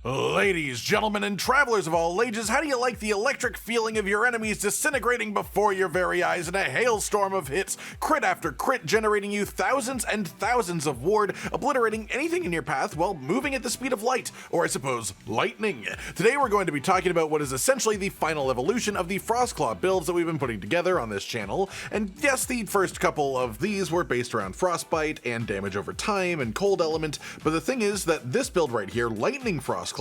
Ladies, gentlemen, and travelers of all ages, how do you like the electric feeling of your enemies disintegrating before your very eyes in a hailstorm of hits, crit after crit, generating you thousands and thousands of ward, obliterating anything in your path while moving at the speed of light, or I suppose, lightning? Today we're going to be talking about what is essentially the final evolution of the Frostclaw builds that we've been putting together on this channel, and yes, the first couple of these were based around frostbite and damage over time and cold element, but the thing is that this build right here, Lightning Frostclaw,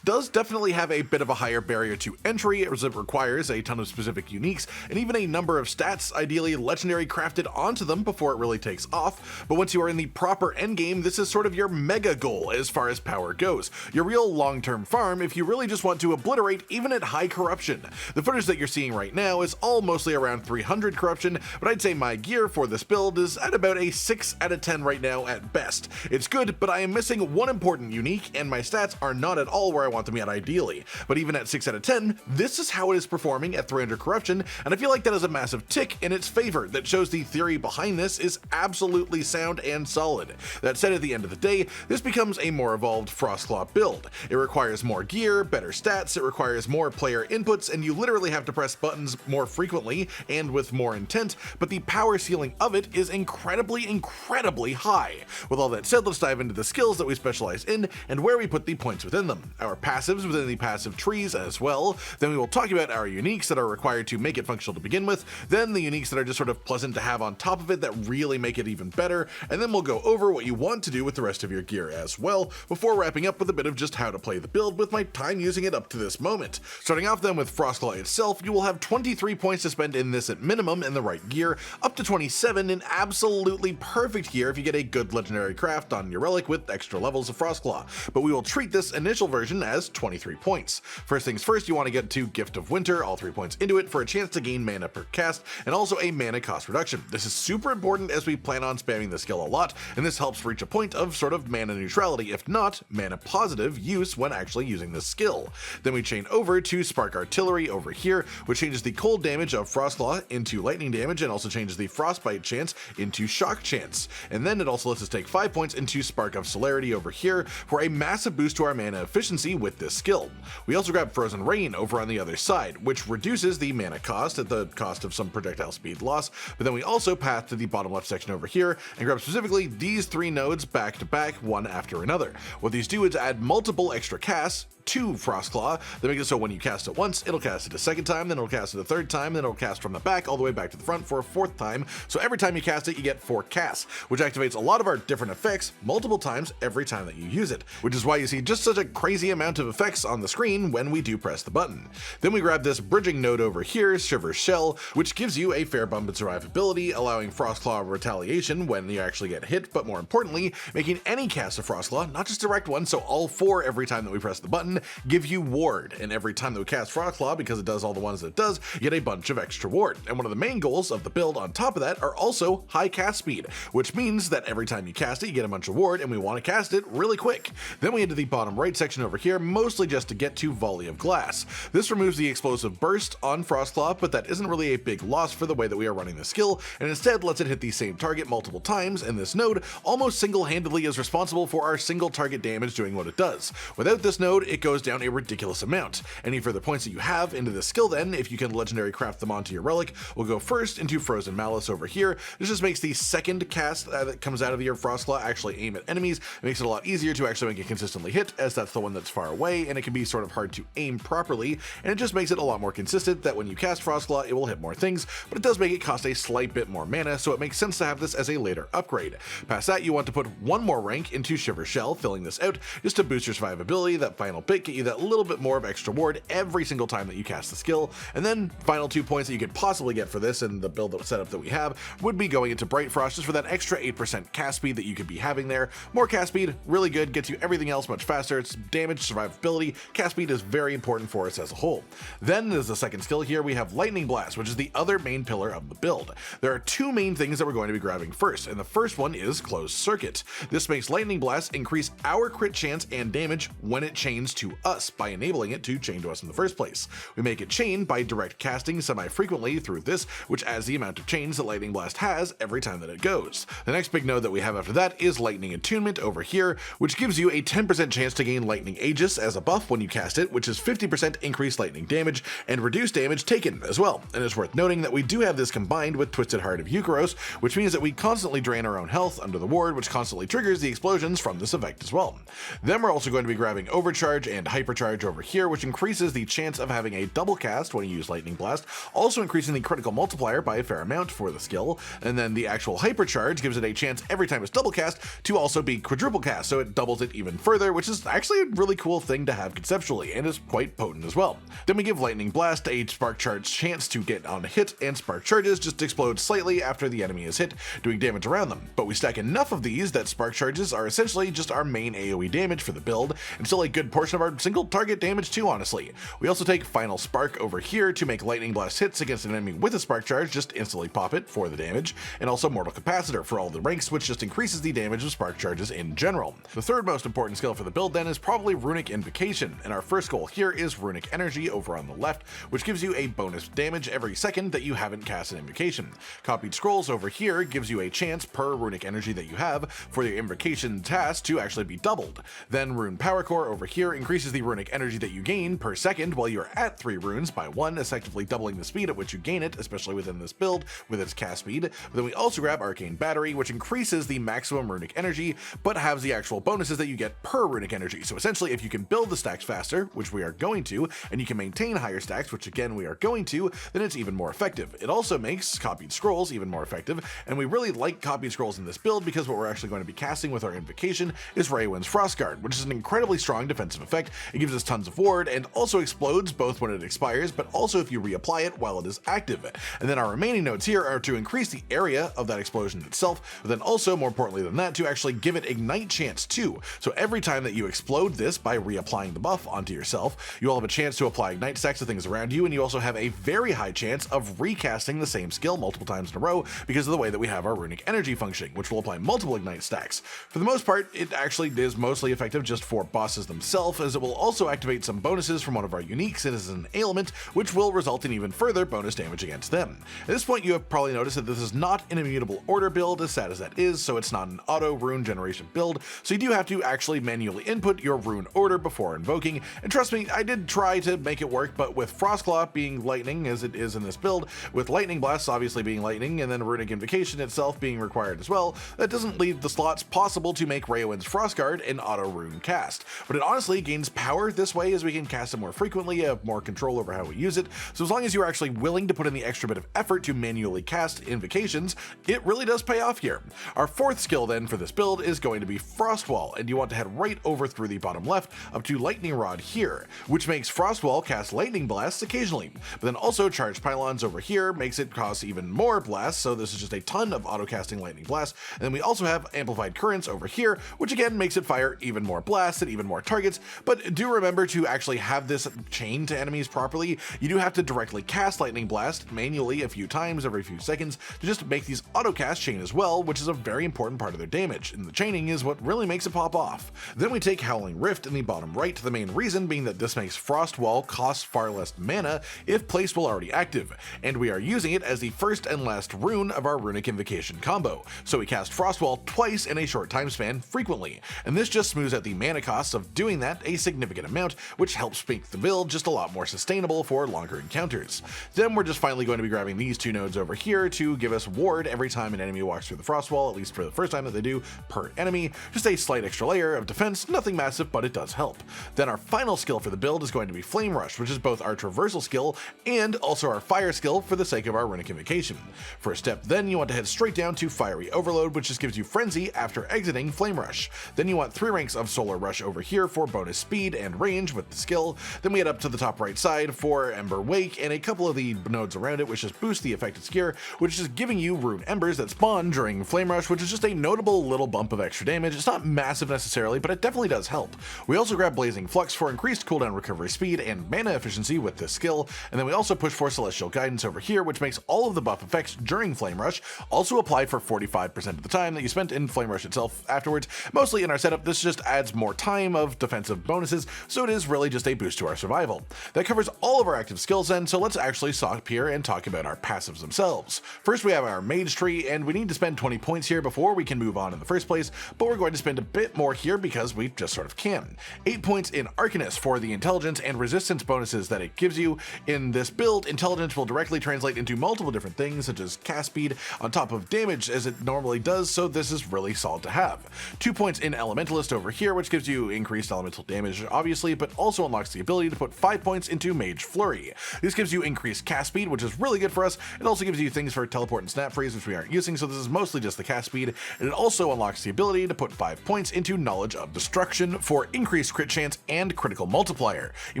does definitely have a bit of a higher barrier to entry as it requires a ton of specific uniques and even a number of stats, ideally legendary crafted onto them before it really takes off. But once you are in the proper endgame, this is sort of your mega goal as far as power goes. Your real long-term farm if you really just want to obliterate even at high corruption. The footage that you're seeing right now is all mostly around 300 corruption, but I'd say my gear for this build is at about a 6 out of 10 right now at best. It's good, but I am missing one important unique and my stats are not at all where I want them at ideally. But even at 6 out of 10, this is how it is performing at 300 corruption, and I feel like that is a massive tick in its favor that shows the theory behind this is absolutely sound and solid. That said, at the end of the day, this becomes a more evolved Frostclaw build. It requires more gear, better stats, it requires more player inputs, and you literally have to press buttons more frequently and with more intent, but the power ceiling of it is incredibly high. With all that said, let's dive into the skills that we specialize in and where we put the points within them, our passives within the passive trees as well. Then we will talk about our uniques that are required to make it functional to begin with, then the uniques that are just sort of pleasant to have on top of it that really make it even better, and then we'll go over what you want to do with the rest of your gear as well, before wrapping up with a bit of just how to play the build with my time using it up to this moment. Starting off then with Frostclaw itself, you will have 23 points to spend in this at minimum in the right gear, up to 27 in absolutely perfect gear if you get a good legendary craft on your relic with extra levels of Frostclaw, but we will treat this initial version as 23 points. First things first, you want to get to Gift of Winter, all 3 points into it for a chance to gain mana per cast, and also a mana cost reduction. This is super important as we plan on spamming the skill a lot, and this helps reach a point of sort of mana neutrality, if not mana positive use when actually using this skill. Then we chain over to Spark Artillery over here, which changes the cold damage of Frostclaw into lightning damage and also changes the frostbite chance into shock chance. And then it also lets us take 5 points into Spark of Celerity over here for a massive boost to our mana efficiency with this skill. We also grab Frozen Rain over on the other side, which reduces the mana cost at the cost of some projectile speed loss, but then we also path to the bottom left section over here and grab specifically these 3 nodes back to back, one after another. What these do is add multiple extra casts to Frostclaw that make it so when you cast it once, it'll cast it a second time, then it'll cast it a third time, then it'll cast from the back all the way back to the front for a 4th time, so every time you cast it you get 4 casts, which activates a lot of our different effects multiple times every time that you use it, which is why you see just such a crazy amount of effects on the screen when we do press the button. Then we grab this bridging node over here, Shiver's Shell, which gives you a fair bump in survivability, allowing Frostclaw retaliation when you actually get hit, but more importantly, making any cast of Frostclaw, not just direct one, so all 4 every time that we press the button, give you ward, and every time that we cast Frostclaw, because it does all the ones that it does, you get a bunch of extra ward. And one of the main goals of the build on top of that are also high cast speed, which means that every time you cast it, you get a bunch of ward, and we want to cast it really quick. Then we head to the bottom right section over here, mostly just to get to Volley of Glass. This removes the explosive burst on Frostclaw, but that isn't really a big loss for the way that we are running the skill, and instead lets it hit the same target multiple times, and this node almost single-handedly is responsible for our single target damage doing what it does. Without this node, it goes down a ridiculous amount. Any further points that you have into this skill then, if you can legendary craft them onto your relic, will go first into Frozen Malice over here. This just makes the second cast that comes out of your Frostclaw actually aim at enemies. It makes it a lot easier to actually make it consistently hit, as that's the one that's far away, and it can be sort of hard to aim properly, and it just makes it a lot more consistent that when you cast Frostclaw, it will hit more things, but it does make it cost a slight bit more mana, so it makes sense to have this as a later upgrade. Past that, you want to put one more rank into Shiver's Shell, filling this out just to boost your survivability, that final bit, get you that little bit more of extra ward every single time that you cast the skill, and then final 2 points that you could possibly get for this in the build setup that we have would be going into Bright Frost just for that extra 8% cast speed that you could be having there. More cast speed, really good, gets you everything else much faster. It's damage, survivability, cast speed is very important for us as a whole. Then as the second skill here, we have Lightning Blast, which is the other main pillar of the build. There are 2 main things that we're going to be grabbing first, and the first one is Closed Circuit. This makes Lightning Blast increase our crit chance and damage when it chains to to us by enabling it to chain to us in the first place. We make it chain by direct casting semi-frequently through this, which adds the amount of chains that Lightning Blast has every time that it goes. The next big node that we have after that is Lightning Attunement over here, which gives you a 10% chance to gain Lightning Aegis as a buff when you cast it, which is 50% increased lightning damage and reduced damage taken as well. And it's worth noting that we do have this combined with Twisted Heart of Eucharos, which means that we constantly drain our own health under the ward, which constantly triggers the explosions from this effect as well. Then we're also going to be grabbing Overcharge and Hypercharge over here, which increases the chance of having a double cast when you use Lightning Blast, also increasing the critical multiplier by a fair amount for the skill. And then the actual Hypercharge gives it a chance every time it's double cast to also be quadruple cast, so it doubles it even further, which is actually a really cool thing to have conceptually, and is quite potent as well. Then we give Lightning Blast a Spark Charge chance to get on a hit, and Spark Charges just explode slightly after the enemy is hit, doing damage around them. But we stack enough of these that Spark Charges are essentially just our main AoE damage for the build, and still a good portion of our single target damage too, honestly. We also take Final Spark over here to make Lightning Blast hits against an enemy with a Spark Charge, just instantly pop it for the damage, and also Mortal Capacitor for all the ranks, which just increases the damage of Spark Charges in general. The third most important skill for the build then is probably Runic Invocation, and our first goal here is Runic Energy over on the left, which gives you a bonus damage every second that you haven't cast an invocation. Copied Scrolls over here gives you a chance per Runic Energy that you have for your invocation task to actually be doubled. Then Rune Power Core over here increases the Runic Energy that you gain per second while you're at 3 runes by 1, effectively doubling the speed at which you gain it, especially within this build with its cast speed. But then we also grab Arcane Battery, which increases the maximum Runic Energy, but has the actual bonuses that you get per Runic Energy. So essentially, if you can build the stacks faster, which we are going to, and you can maintain higher stacks, which again we are going to, then it's even more effective. It also makes Copied Scrolls even more effective, and we really like Copied Scrolls in this build because what we're actually going to be casting with our invocation is Raywind's Frostguard, which is an incredibly strong defensive effect. It gives us tons of ward and also explodes both when it expires, but also if you reapply it while it is active. And then our remaining nodes here are to increase the area of that explosion itself, but then also, more importantly than that, to actually give it Ignite chance too. So every time that you explode this by reapplying the buff onto yourself, you will have a chance to apply Ignite stacks to things around you, and you also have a very high chance of recasting the same skill multiple times in a row because of the way that we have our Runic Energy functioning, which will apply multiple Ignite stacks. For the most part, it actually is mostly effective just for bosses themselves, as it will also activate some bonuses from one of our uniques. It is an ailment, which will result in even further bonus damage against them. At this point, you have probably noticed that this is not an immutable order build, as sad as that is, so it's not an auto rune generation build, so you do have to actually manually input your rune order before invoking, and trust me, I did try to make it work, but with Frostclaw being lightning as it is in this build, with Lightning Blasts obviously being lightning, and then Runic Invocation itself being required as well, that doesn't leave the slots possible to make Raywind's Frostguard an auto rune cast. But it honestly gains power this way as we can cast it more frequently, have more control over how we use it, so as long as you're actually willing to put in the extra bit of effort to manually cast invocations, it really does pay off here. Our fourth skill then for this build is going to be Frostwall, and you want to head right over through the bottom left up to Lightning Rod here, which makes Frostwall cast Lightning Blasts occasionally, but then also Charged Pylons over here makes it cause even more blasts, so this is just a ton of auto-casting Lightning Blasts. And then we also have Amplified Currents over here, which again makes it fire even more blasts at even more targets, but do remember to actually have this chain to enemies properly, you do have to directly cast Lightning Blast manually a few times every few seconds to just make these auto-cast chain as well, which is a very important part of their damage, and the chaining is what really makes it pop off. Then we take Howling Rift in the bottom right, the main reason being that this makes Frostwall cost far less mana if placed while already active, and we are using it as the first and last rune of our Runic Invocation combo, so we cast Frostwall twice in a short time span frequently, and this just smooths out the mana costs of doing that a significant amount, which helps make the build just a lot more sustainable for longer encounters. Then we're just finally going to be grabbing these two nodes over here to give us ward every time an enemy walks through the Frostwall, at least for the first time that they do per enemy, just a slight extra layer of defense, nothing massive, but it does help. Then our final skill for the build is going to be Flame Rush, which is both our traversal skill and also our fire skill for the sake of our Runic Invocation. For a step then, you want to head straight down to Fiery Overload, which just gives you Frenzy after exiting Flame Rush. Then you want 3 ranks of Solar Rush over here for bonus speed and range with the skill. Then we head up to the top right side for Ember Wake and a couple of the nodes around it, which just boost the affected skill, which is giving you Rune Embers that spawn during Flame Rush, which is just a notable little bump of extra damage. It's not massive necessarily, but it definitely does help. We also grab Blazing Flux for increased cooldown recovery speed and mana efficiency with this skill, and then we also push for Celestial Guidance over here, which makes all of the buff effects during Flame Rush also apply for 45% of the time that you spent in Flame Rush itself afterwards. Mostly in our setup, this just adds more time of defensive bonuses, so it is really just a boost to our survival. That covers all of our active skills then, so let's actually stop here and talk about our passives themselves. First we have our Mage tree, and we need to spend 20 points here before we can move on in the first place, but we're going to spend a bit more here because we just sort of can. 8 points in Arcanist for the intelligence and resistance bonuses that it gives you. In this build, intelligence will directly translate into multiple different things, such as cast speed on top of damage as it normally does, so this is really solid to have. 2 points in Elementalist over here, which gives you increased elemental damage, obviously, but also unlocks the ability to put 5 points into Mage Flurry. This gives you increased cast speed, which is really good for us. It also gives you things for teleport and snap freeze, which we aren't using, so this is mostly just the cast speed, and it also unlocks the ability to put 5 points into Knowledge of Destruction for increased crit chance and critical multiplier. You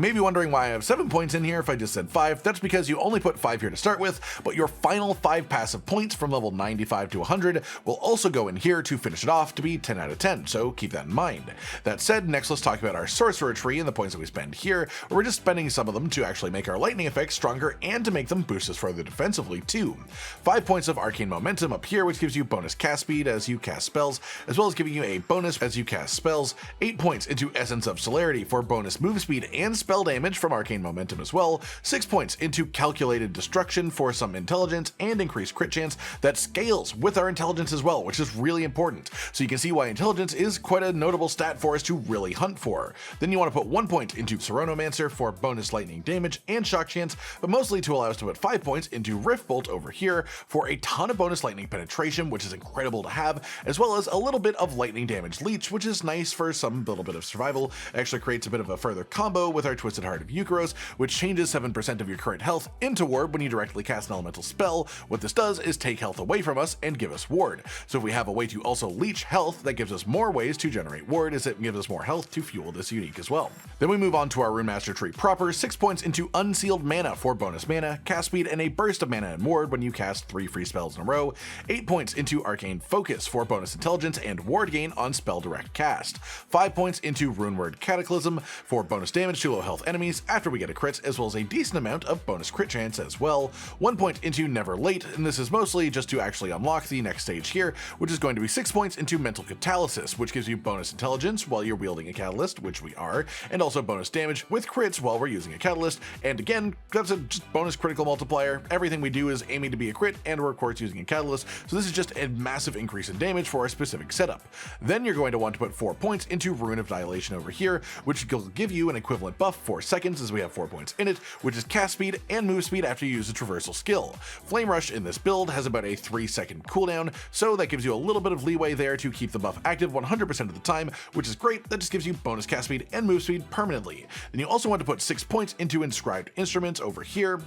may be wondering why I have 7 points in here if I just said 5. That's because you only put 5 here to start with, but your final 5 passive points from level 95 to 100 will also go in here to finish it off to be 10 out of 10, so keep that in mind. That said, next let's talk about our Sorcerer tree and the points that we spend here, where we're just spending some of them to actually make our lightning effects stronger and to make them boost us further defensively too. 5 points of Arcane Momentum up here, which gives you bonus cast speed as you cast spells, as well as giving you a bonus as you cast spells. 8 points into Essence of Celerity for bonus move speed and spell damage from Arcane Momentum as well. 6 points into Calculated Destruction for some intelligence and increased crit chance that scales with our intelligence as well, which is really important. So you can see why intelligence is quite a notable stat for us to really hunt for. Then you want to put 1 point into Runemaster for bonus lightning damage and shock chance, but mostly to allow us to put 5 points into Riftbolt over here for a ton of bonus lightning penetration, which is incredible to have, as well as a little bit of lightning damage leech, which is nice for some little bit of survival. It actually creates a bit of a further combo with our Twisted Heart of Eucharos, which changes 7% of your current health into ward when you directly cast an elemental spell. What this does is take health away from us and give us ward. So if we have a way to also leech health, that gives us more ways to generate ward, as it gives us more health to fuel this unique as well. Then we move on to our Runemaster tree proper. 6 points into Unsealed Mana for bonus mana, cast speed, and a burst of mana and ward when you cast 3 free spells in a row. 8 points into Arcane Focus for bonus intelligence and ward gain on spell direct cast. 5 points into Runeward Cataclysm for bonus damage to low health enemies after we get a crit, as well as a decent amount of bonus crit chance as well. 1 point into Never Late, and this is mostly just to actually unlock the next stage here, which is going to be 6 points into Mental Catalysis, which gives you bonus intelligence while you're wielding a catalyst, which we are, and also bonus damage with crits while we're using a catalyst. And again, that's a just bonus critical multiplier. Everything we do is aiming to be a crit, and we're of course using a catalyst, so this is just a massive increase in damage for our specific setup. Then you're going to want to put 4 points into Rune of Annihilation over here, which will give you an equivalent buff for seconds, as we have 4 points in it, which is cast speed and move speed after you use a traversal skill. Flame Rush in this build has about a 3-second cooldown, so that gives you a little bit of leeway there to keep the buff active 100% of the time, which is great. That just gives you bonus cast speed and move speed permanently. Then you also want to put 6 points into Inscribed Instruments over here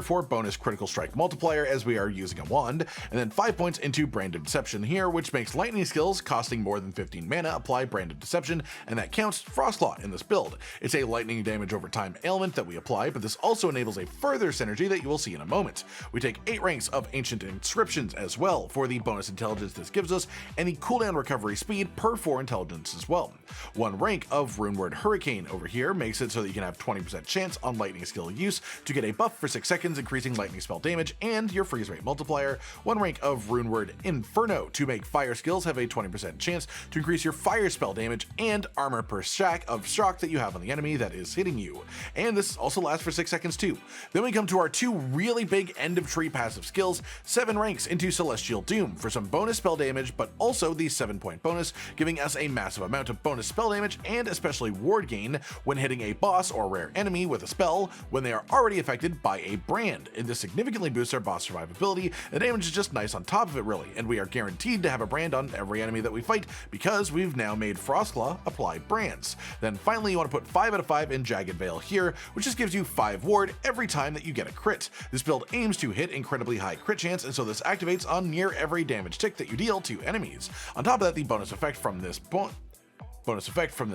for bonus critical strike multiplier, as we are using a wand, and then 5 points into Brand of Deception here, which makes lightning skills costing more than 15 mana apply Brand of Deception, and that counts Frostclaw in this build. It's a lightning damage over time ailment that we apply, but this also enables a further synergy that you will see in a moment. We take 8 ranks of Ancient Inscriptions as well for the bonus intelligence this gives us, and the cooldown recovery speed per 4 intelligence as well. 1 rank of Runeward Hurricane over here makes it so that you can have 20% chance on lightning skill use to get a buff for 6 seconds, increasing lightning spell damage and your freeze rate multiplier. 1 rank of Runeward Inferno to make fire skills have a 20% chance to increase your fire spell damage and armor per stack of shock that you have on the enemy that is hitting you. And this also lasts for 6 seconds too. Then we come to our 2 really big end of tree passive skills. 7 ranks into Celestial Doom for some bonus spell damage, but also the 7-point bonus, giving us a massive amount of bonus spell damage and especially ward gain when hitting a boss or rare enemy with a spell when they are already affected by a brand, and this significantly boosts our boss survivability. The damage is just nice on top of it really, and we are guaranteed to have a brand on every enemy that we fight because we've now made Frostclaw apply brands. Then finally you want to put 5 out of 5 in Jagged Veil here, which just gives you 5 ward every time that you get a crit. This build aims to hit incredibly high crit chance, and so this activates on near every damage tick that you deal to enemies. On top of that, the bonus effect from this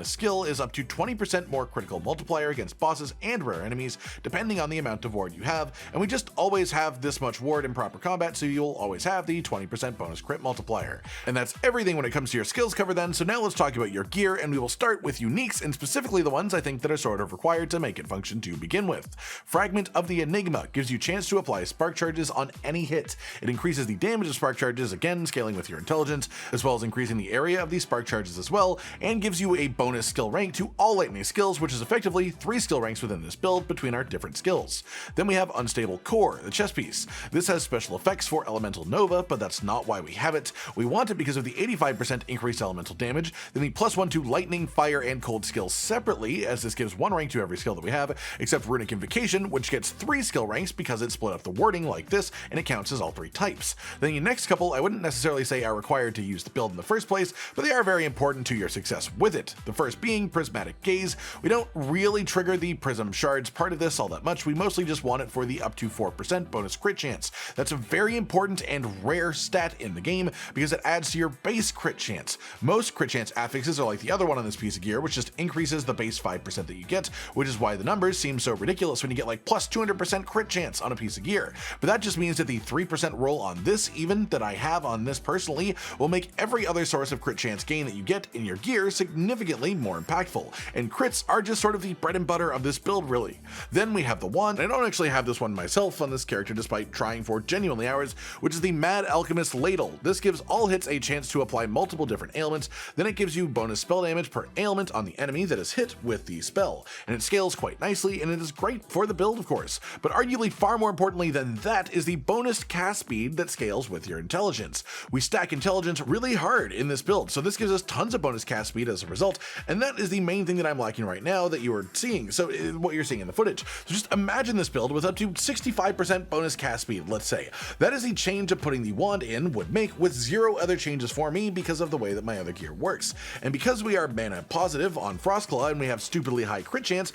skill is up to 20% more critical multiplier against bosses and rare enemies, depending on the amount of ward you have, and we just always have this much ward in proper combat, so you'll always have the 20% bonus crit multiplier. And that's everything when it comes to your skills cover then, so now let's talk about your gear, and we will start with uniques, and specifically the ones I think that are sort of required to make it function to begin with. Fragment of the Enigma gives you chance to apply spark charges on any hit. It increases the damage of spark charges, again scaling with your intelligence, as well as increasing the area of these spark charges as well, and gives you a bonus skill rank to all lightning skills, which is effectively 3 skill ranks within this build between our different skills. Then we have Unstable Core, the chest piece. This has special effects for Elemental Nova, but that's not why we have it. We want it because of the 85% increased elemental damage, then the +1 to lightning, fire, and cold skills separately, as this gives 1 rank to every skill that we have, except Runic Invocation, which gets 3 skill ranks because it split up the wording like this, and it counts as all 3 types. Then the next couple I wouldn't necessarily say are required to use the build in the first place, but they are very important to your success with it. The first being Prismatic Gaze. We don't really trigger the Prism Shards part of this all that much, we mostly just want it for the up to 4% bonus crit chance. That's a very important and rare stat in the game because it adds to your base crit chance. Most crit chance affixes are like the other one on this piece of gear, which just increases the base 5% that you get, which is why the numbers seem so ridiculous when you get like plus 200% crit chance on a piece of gear. But that just means that the 3% roll on this even that I have on this personally will make every other source of crit chance gain that you get in your gear significantly more impactful, and crits are just sort of the bread and butter of this build really. Then we have the wand. I don't actually have this one myself on this character despite trying for genuinely hours, which is the Mad Alchemist Ladle. This gives all hits a chance to apply multiple different ailments, then it gives you bonus spell damage per ailment on the enemy that is hit with the spell, and it scales quite nicely, and it is great for the build of course, but arguably far more importantly than that is the bonus cast speed that scales with your intelligence. We stack intelligence really hard in this build, so this gives us tons of bonus cast speed as a result, and that is the main thing that I'm lacking right now that you are seeing, so what you're seeing in the footage. So just imagine this build with up to 65% bonus cast speed, let's say. That is the change of putting the wand in would make with 0 other changes for me because of the way that my other gear works. And because we are mana positive on Frostclaw and we have stupidly high crit chance,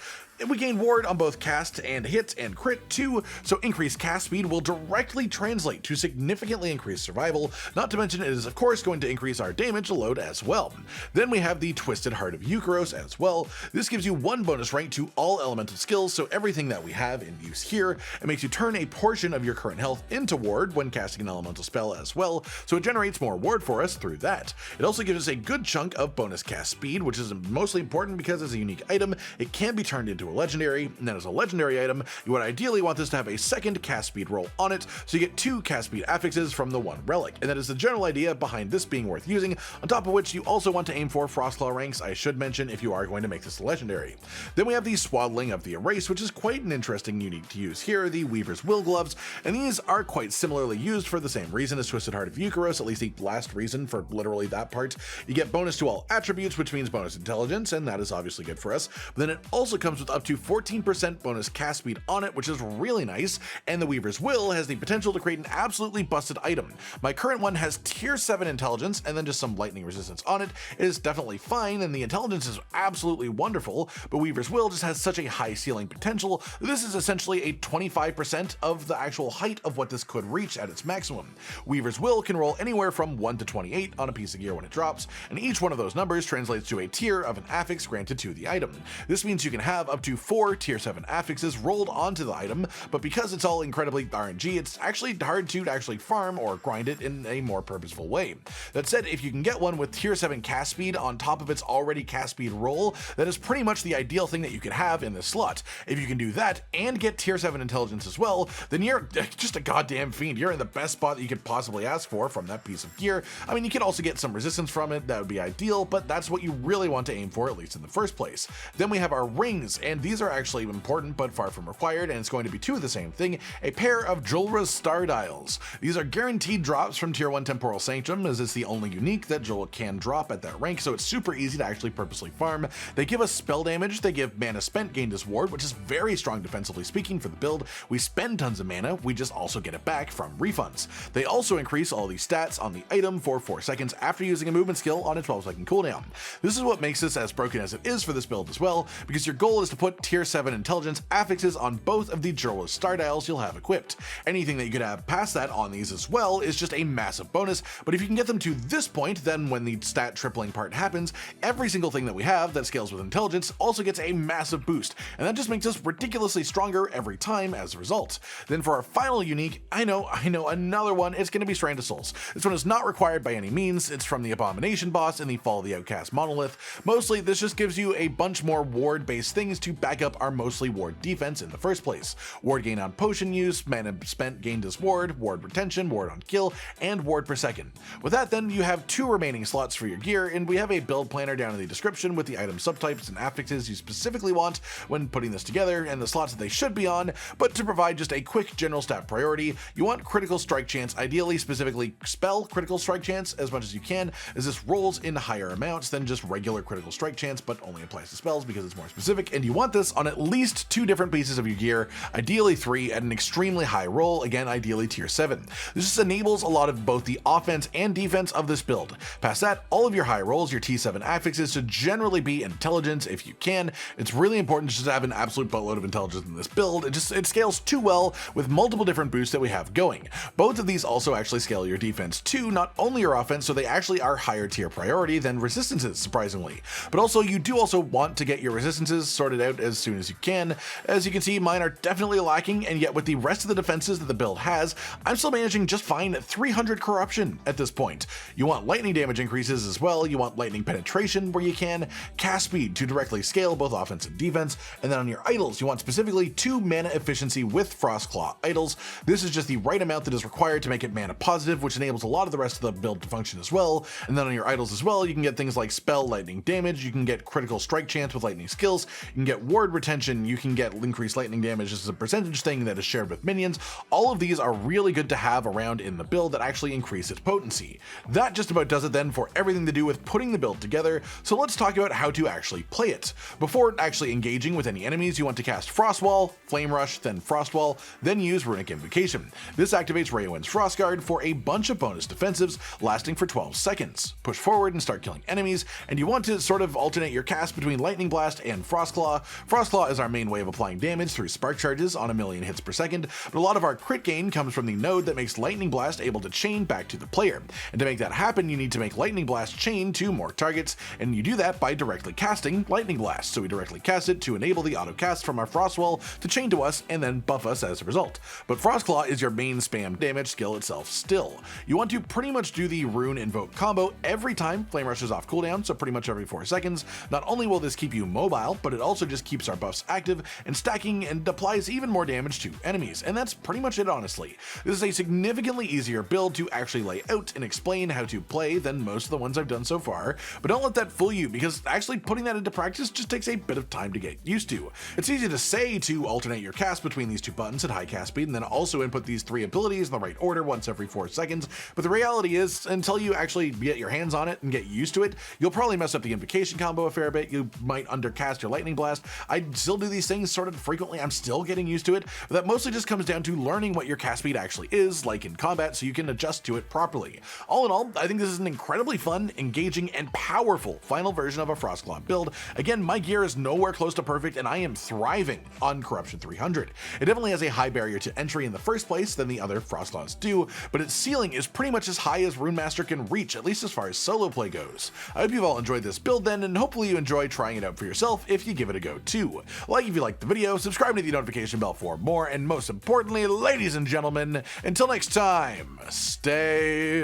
we gain ward on both cast and hit and crit too, so increased cast speed will directly translate to significantly increased survival, not to mention it is of course going to increase our damage load as well. Then we have the Twisted Heart of Eucharos as well. This gives you 1 bonus rank to all elemental skills, so everything that we have in use here. It makes you turn a portion of your current health into ward when casting an elemental spell as well, so it generates more ward for us through that. It also gives us a good chunk of bonus cast speed, which is mostly important because as a unique item, it can be turned into a legendary, and then as a legendary item, you would ideally want this to have a second cast speed roll on it, so you get 2 cast speed affixes from the 1 relic, and that is the general idea behind this being worth using, on top of which you also want to aim for Frostclaw ranks, I should mention, if you are going to make this a legendary. Then we have the Swaddling of the Erase, which is quite an interesting unique to use here, the Weaver's Will gloves, and these are quite similarly used for the same reason as Twisted Heart of Eucharos, at least the last reason for literally that part. You get bonus to all attributes, which means bonus intelligence, and that is obviously good for us, but then it also comes with up to 14% bonus cast speed on it, which is really nice, and the Weaver's Will has the potential to create an absolutely busted item. My current one has tier 7 intelligence and then just some lightning resistance on it. It is definitely fine and the intelligence is absolutely wonderful, but Weaver's Will just has such a high ceiling potential. This is essentially a 25% of the actual height of what this could reach at its maximum. Weaver's Will can roll anywhere from 1 to 28 on a piece of gear when it drops, and each one of those numbers translates to a tier of an affix granted to the item. This means you can have up to 4 tier 7 affixes rolled onto the item, but because it's all incredibly RNG, it's actually hard to actually farm or grind it in a more purposeful way. That said, if you can get one with tier 7 cast speed on top of its already cast speed roll, that is pretty much the ideal thing that you could have in this slot. If you can do that and get tier 7 intelligence as well, then you're just a goddamn fiend. You're in the best spot that you could possibly ask for from that piece of gear. I mean, you could also get some resistance from it, that would be ideal, but that's what you really want to aim for, at least in the first place. Then we have our rings, and these are actually important but far from required, and it's going to be 2 of the same thing, a pair of Julra's Star Dials. These are guaranteed drops from tier 1 Temporal Sanctum, as it's the only unique that Jul can drop at that rank, so it's super easy to actually purposely farm. They give us spell damage, they give mana spent gained as ward, which is very strong defensively speaking for the build. We spend tons of mana, we just also get it back from refunds. They also increase all the stats on the item for 4 seconds after using a movement skill on a 12-second cooldown. This is what makes this as broken as it is for this build as well, because your goal is to put tier 7 intelligence affixes on both of the Jorla's Star Dials you'll have equipped. Anything that you could have past that on these as well is just a massive bonus, but if you can get them to this point, then when the stat tripling part happens, every single thing that we have that scales with intelligence also gets a massive boost, and that just makes us ridiculously stronger every time as a result. Then for our final unique, I know, another one, it's going to be Strand of Souls. This one is not required by any means, it's from the Abomination boss in the Fall of the Outcast monolith. Mostly, this just gives you a bunch more ward-based things to back up our mostly ward defense in the first place. Ward gain on potion use, mana spent gained as ward, ward retention, ward on kill, and ward per second. With that then, you have 2 remaining slots for your gear, and we have a build build planner down in the description with the item subtypes and affixes you specifically want when putting this together and the slots that they should be on, but to provide just a quick general stat priority, you want critical strike chance, ideally specifically spell critical strike chance as much as you can, as this rolls in higher amounts than just regular critical strike chance, but only applies to spells because it's more specific, and you want this on at least 2 different pieces of your gear, ideally 3 at an extremely high roll, again ideally tier 7. This just enables a lot of both the offense and defense of this build. Past that, all of your high rolls, your T7 affixes, should generally be intelligence if you can. It's really important just to have an absolute boatload of intelligence in this build. It scales too well with multiple different boosts that we have going. Both of these also actually scale your defense too, not only your offense, so they actually are higher tier priority than resistances, surprisingly. But also, you do also want to get your resistances sorted out as soon as you can. As you can see, mine are definitely lacking, and yet with the rest of the defenses that the build has, I'm still managing just fine at 300 corruption at this point. You want lightning damage increases as well, you want lightning penetration where you can, cast speed to directly scale both offense and defense, and then on your idols, you want specifically 2 mana efficiency with Frostclaw idols. This is just the right amount that is required to make it mana positive, which enables a lot of the rest of the build to function as well. And then on your idols as well, you can get things like spell lightning damage, you can get critical strike chance with lightning skills, you can get ward retention, you can get increased lightning damage as a percentage thing that is shared with minions. All of these are really good to have around in the build that actually increase its potency. That just about does it then for everything to do with putting the build together, so let's talk about how to actually play it. Before actually engaging with any enemies, you want to cast Frostwall, Flame Rush, then Frostwall, then use Runic Invocation. This activates Rayowen's Frostguard for a bunch of bonus defensives lasting for 12 seconds. Push forward and start killing enemies, and you want to sort of alternate your cast between Lightning Blast and Frostclaw. Frostclaw is our main way of applying damage through spark charges on 1,000,000 hits per second, but a lot of our crit gain comes from the node that makes Lightning Blast able to chain back to the player. And to make that happen, you need to make Lightning Blast chain to more targets, and you do that by directly casting Lightning Blast. So we directly cast it to enable the auto cast from our Frostwall to chain to us and then buff us as a result. But Frostclaw is your main spam damage skill itself still. You want to pretty much do the rune invoke combo every time Flame Rush is off cooldown, so pretty much every 4 seconds. Not only will this keep you mobile, but it also just keeps our buffs active and stacking and applies even more damage to enemies, and that's pretty much it honestly. This is a significantly easier build to actually lay out and explain how to play than most of the ones I've done so far, but don't let that fool you because actually putting that into practice just takes a bit of time to get used to. It's easy to say to alternate your cast between these 2 buttons at high cast speed and then also input these 3 abilities in the right order once every 4 seconds, but the reality is until you actually get your hands on it and get used to it, you'll probably mess up the invocation combo a fair bit, you might undercast your lightning blast. I still do these things sort of frequently, I'm still getting used to it, but that mostly just comes down to learning what your cast speed actually is like in combat so you can adjust to it properly. All in all, I think this is an incredibly fun, engaging, and powerful final version of a Frostclaw build. Again, my gear is nowhere close to perfect and I am thriving on Corruption 300. It definitely has a high barrier to entry in the first place than the other Frostclaws do, but its ceiling is pretty much as high as Runemaster can reach, at least as far as solo play goes. I hope you've all enjoyed this build then, and hopefully you enjoy trying it out for yourself if you give it a go too. Like if you liked the video, subscribe to the notification bell for more, and most importantly, ladies and gentlemen, until next time, stay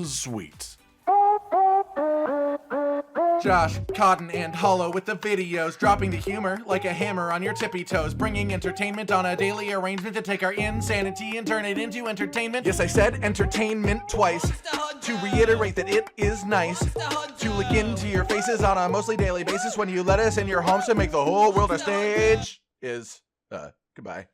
sweet. Josh, Cotton, and Hollow with the videos, dropping the humor like a hammer on your tippy toes, bringing entertainment on a daily arrangement to take our insanity and turn it into entertainment. Yes, I said entertainment twice, to reiterate that it is nice to look into your faces on a mostly daily basis when you let us in your homes to make the whole world a stage. Goodbye.